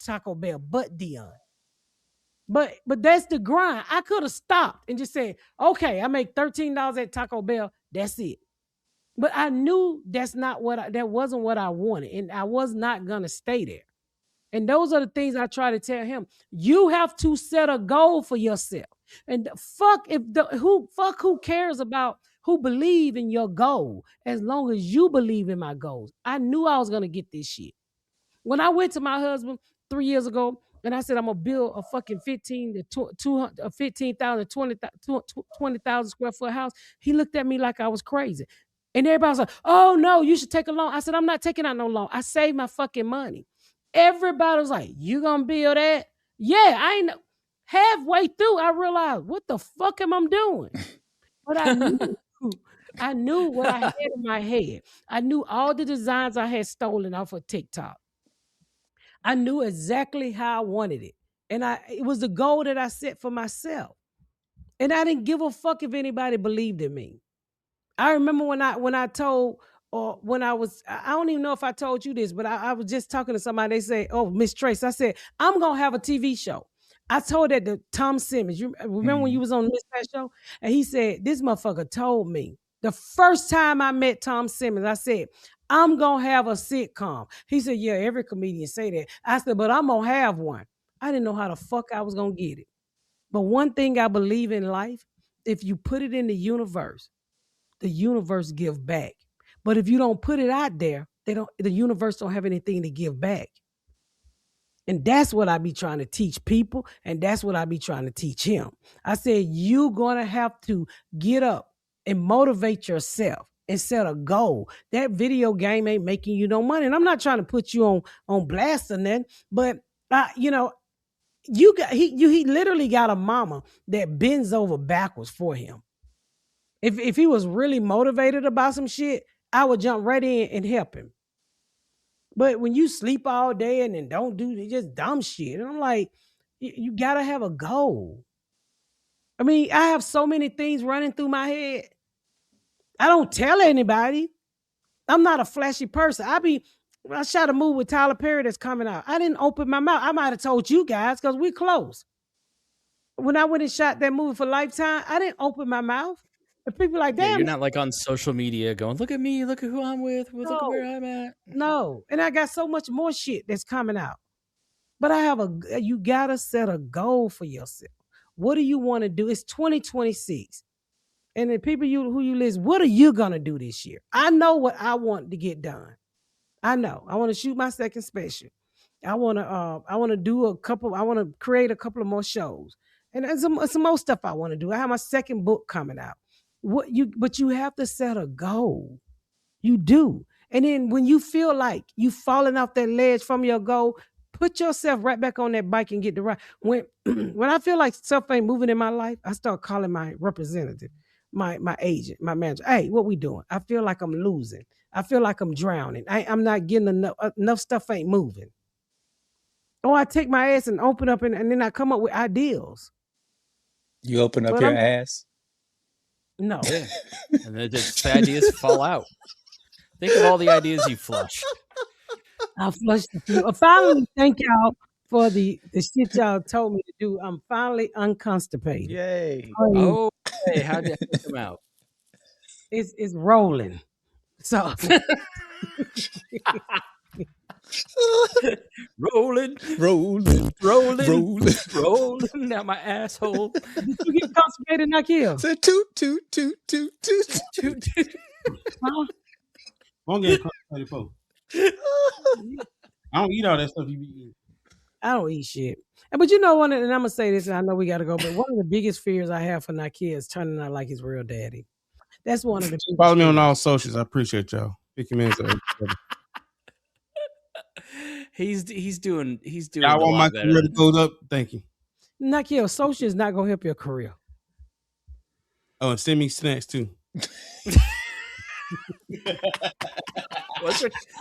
Taco Bell but Deon. But that's the grind. I could have stopped and just said, okay, I make $13 at Taco Bell. That's it. But I knew that wasn't what I wanted. And I was not gonna stay there. And those are the things I try to tell him. You have to set a goal for yourself. And who cares about who believe in your goal as long as you believe in my goals. I knew I was going to get this shit. When I went to my husband 3 years ago and I said I'm going to build a fucking 15,000 20,000 square foot house, he looked at me like I was crazy. And everybody was like, oh no, you should take a loan. I said, I'm not taking out no loan. I saved my fucking money. Everybody was like, you gonna build that? Yeah, I ain't. Halfway through, I realized, what the fuck am I doing? But I knew what I had in my head. I knew all the designs I had stolen off of TikTok. I knew exactly how I wanted it. And it was the goal that I set for myself. And I didn't give a fuck if anybody believed in me. I remember when I told, or when I don't even know if I told you this, but I was just talking to somebody. They say, "Oh, Miss Trace," I said, "I'm gonna have a TV show." I told that to Tom Simmons. You remember when you was on Miss Show, and he said, "This motherfucker told me the first time I met Tom Simmons." I said, "I'm gonna have a sitcom." He said, "Yeah, every comedian say that." I said, "But I'm gonna have one." I didn't know how the fuck I was gonna get it. But one thing I believe in life, if you put it in the universe give back. But if you don't put it out there, the universe don't have anything to give back. And that's what I be trying to teach people, and that's what I be trying to teach him. I said, you're gonna have to get up and motivate yourself and set a goal. That video game ain't making you no money. And I'm not trying to put you on blast or nothing, but he literally got a mama that bends over backwards for him. If he was really motivated about some shit, I would jump right in and help him. But when you sleep all day and then don't do just dumb shit, and I'm like, you gotta have a goal. I mean, I have so many things running through my head. I don't tell anybody. I'm not a flashy person. I shot a movie with Tyler Perry that's coming out. I didn't open my mouth. I might have told you guys because we're close. When I went and shot that movie for Lifetime, I didn't open my mouth. And people like, Yeah, damn. you're not like on social media going, "Look at me, look at who I'm with, look at where I'm at." No. And I got so much more shit that's coming out. But you gotta set a goal for yourself. What do you want to do? It's 2026. And the people who you list, what are you gonna do this year? I know what I want to get done. I know. I want to shoot my second special. I want to do I want to create a couple of more shows. And some more stuff I want to do. I have my second book coming out. But you have to set a goal. You do. And then when you feel like you falling off that ledge from your goal, put yourself right back on that bike and get the right. When when I feel like stuff ain't moving in my life, I start calling my representative, my agent, my manager. Hey, what we doing? I feel like I'm losing. I feel like I'm drowning. I'm not getting enough stuff ain't moving. Or I take my ass and open up and then I come up with ideals. You open up But your ass? No. Yeah. And then just the ideas fall out. Think of all the ideas you flushed. I flushed a few. Finally, thank y'all for the shit y'all told me to do. I'm finally unconstipated. Yay. Oh, hey, how'd that come out? It's rolling. So rolling, down my asshole. Did you get constipated, Nikia? Say toot, toot, toot, toot, toot, toot. Huh? I'm getting constipated for. I don't eat all that stuff you be eating. I don't eat shit. But you know, and I'm gonna say this, and I know we gotta go, but one of the biggest fears I have for Nikia is turning out like his real daddy. That's one of the Follow me on all socials. I appreciate y'all. 50 minutes. He's doing. I want my career to go up. Thank you. Nikia, social is not gonna help your career. Oh, and send me snacks too.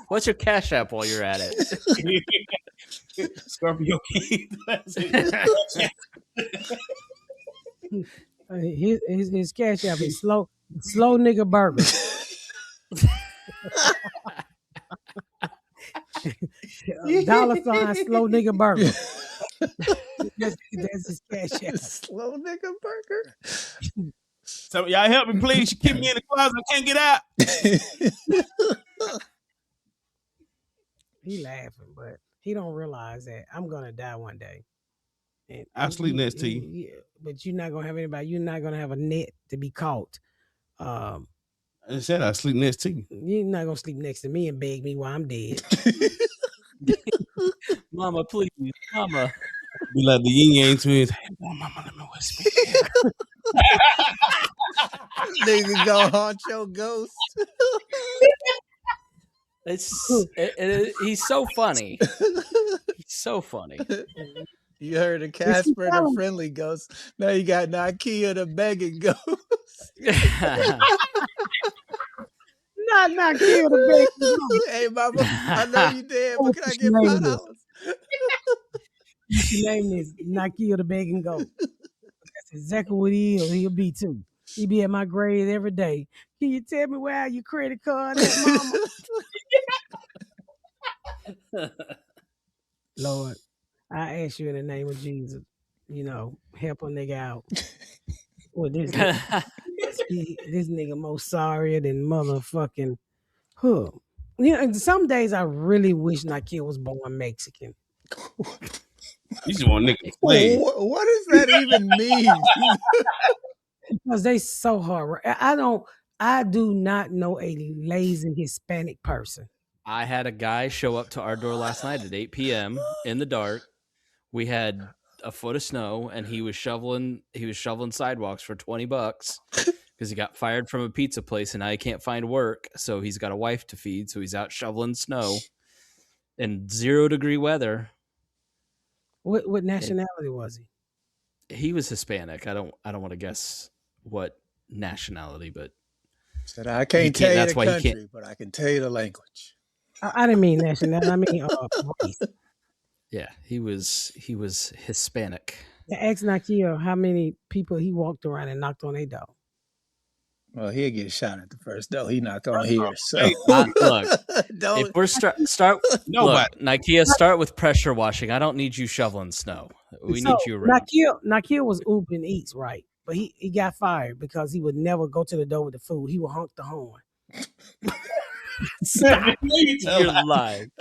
What's your Cash App while you're at it? Scorpio King. His Cash App is slow nigga burger. $sign slow nigga burger. That's his Cash App. Slow nigga burger. So y'all help me, please. You keep me in the closet. I can't get out. He laughing, but he don't realize that I'm gonna die one day. And I'll sleep next to you. Yeah, but you're not gonna have anybody. You're not gonna have a net to be caught. I said I'll sleep next to you. You're not gonna sleep next to me and beg me while I'm dead. Mama, please, mama. Be like the yin yang twins. Hey, mama, let me whisper. Nigga go haunt your ghost. He's so funny. He's so funny. You heard of Casper the friendly ghost. Now you got Nikia the begging ghost. Not kill the baby. Hey, mama, I know you dead, but can I get $5? You should name this Nikia the Begging Goat. That's exactly what he is. He'll be too. He be at my grave every day. Can you tell me where your credit card at, mama? Lord, I ask you in the name of Jesus, help a nigga out. Well, this nigga more sorrier than motherfucking huh. And some days I really wish Nikia was born Mexican. You just want niggas playing. What does that even mean? Because they so hard. I do not know a lazy Hispanic person. I had a guy show up to our door last night at 8 p.m. in the dark. We had a foot of snow, and he was shoveling sidewalks for $20 because he got fired from a pizza place, and now he can't find work. So he's got a wife to feed, so he's out shoveling snow in 0-degree weather. What nationality was he? He was Hispanic. I don't want to guess what nationality, but said I can't tell you that's the why he country, can't. but I can tell you the language. I didn't mean nationality. I mean race. Yeah, he was Hispanic. Ask Nikia how many people he walked around and knocked on their door. Well, he'll get shot at the first door. He knocked on here. So Look, don't. if we're start look, Nikia, start with pressure washing. I don't need you shoveling snow. We need you around. Nikia was Uber Eats, right? But he got fired because he would never go to the door with the food. He would honk the horn. You're lying.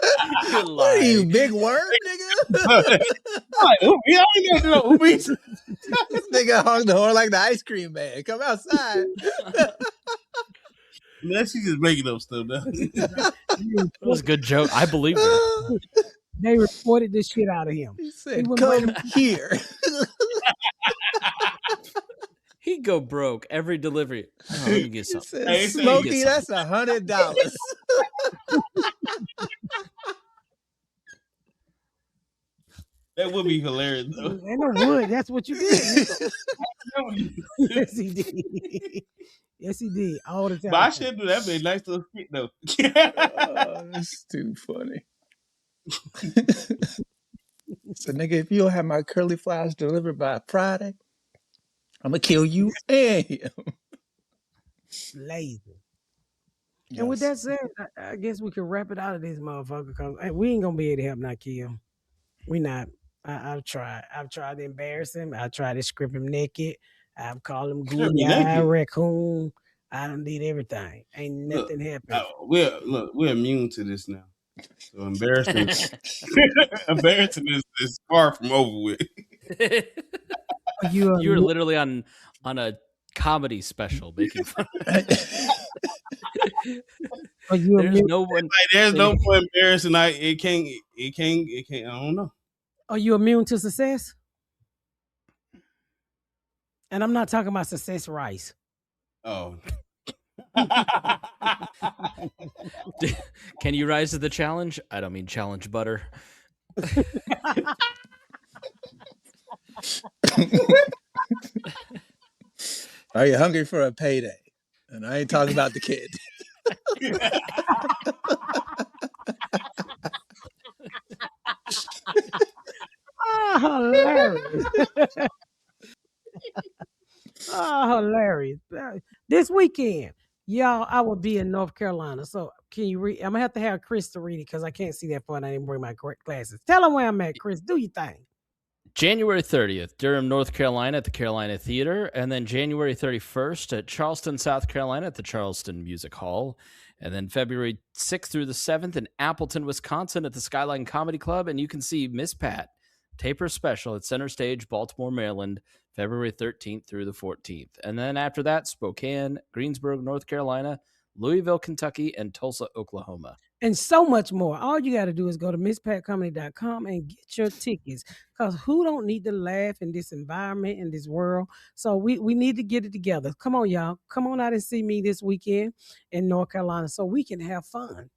You're lying. What are you, big worm, nigga? I ain't no Uber Eats. This nigga honked the horn like the ice cream man. Come outside. Man, she's just making up stuff now. That was a good joke. I believe it. They reported this shit out of him. He said, "Come here." He'd go broke every delivery. Oh, let me get something. Said, Smokey, that's $100. That would be hilarious, though. And it would. That's what you did. Yes, he did. Yes, he did. All the time. But I should do that. Be a nice little skit, though. That's too funny. So, nigga, if you don't have my curly flowers delivered by Friday, I'm going to kill you and him. Lazy. Yes. And with that said, I guess we can wrap it out of this motherfucker because we ain't going to be able to help Nikia. We not. I've tried. I've tried to embarrass him. I tried to strip him naked. I've called him goody eye raccoon. I done did everything. Ain't nothing happened. We're immune to this now. So embarrassment is far from over with. You were literally on a comedy special making fun. There's no one. There's no point embarrassing. It can't. I don't know. Are you immune to success? And I'm not talking about success rice. Oh. Can you rise to the challenge? I don't mean challenge butter. Are you hungry for a payday? And I ain't talking about the kid. Hilarious. Hilarious. This weekend, y'all, I will be in North Carolina. So can you read? I'm going to have Chris to read it because I can't see that far and I didn't bring my glasses. Tell them where I'm at, Chris. Do your thing. January 30th, Durham, North Carolina at the Carolina Theater. And then January 31st at Charleston, South Carolina at the Charleston Music Hall. And then February 6th through the 7th in Appleton, Wisconsin at the Skyline Comedy Club. And you can see Miss Pat Taper Special at Center Stage, Baltimore, Maryland, February 13th through the 14th. And then after that, Spokane, Greensburg, North Carolina, Louisville, Kentucky, and Tulsa, Oklahoma. And so much more. All you got to do is go to misspatcomedy.com and get your tickets. Because who don't need to laugh in this environment, in this world? So we need to get it together. Come on, y'all. Come on out and see me this weekend in North Carolina so we can have fun.